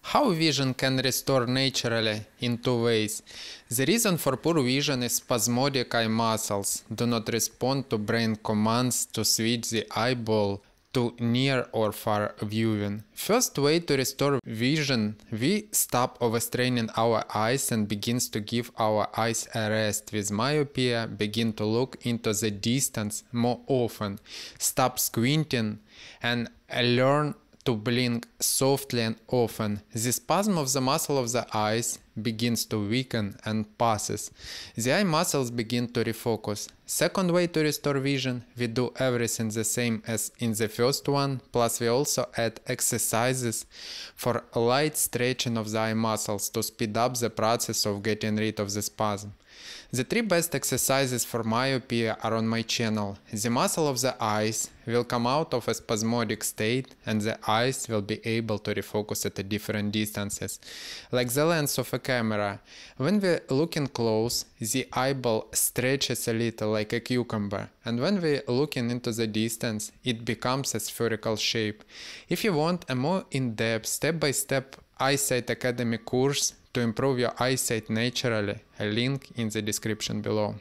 How vision can restore naturally in two ways. The reason for poor vision is spasmodic eye muscles do not respond to brain commands to switch the eyeball to near or far viewing. First way to restore vision, we stop overstraining our eyes and begins to give our eyes a rest. With myopia, begin to look into the distance more often, stop squinting, and learn to blink softly and often. The spasm of the muscle of the eyes begins to weaken and passes. The eye muscles begin to refocus. Second way to restore vision, we do everything the same as in the first one, plus we also add exercises for light stretching of the eye muscles to speed up the process of getting rid of the spasm. The three best exercises for myopia are on my channel. The muscle of the eyes will come out of a spasmodic state and the eyes will be able to refocus at different distances. Like the lens of a camera. When we're looking close, the eyeball stretches a little like a cucumber, and when we're looking into the distance, it becomes a spherical shape. If you want a more in-depth, step-by-step Eyesight Academy course to improve your eyesight naturally, a link in the description below.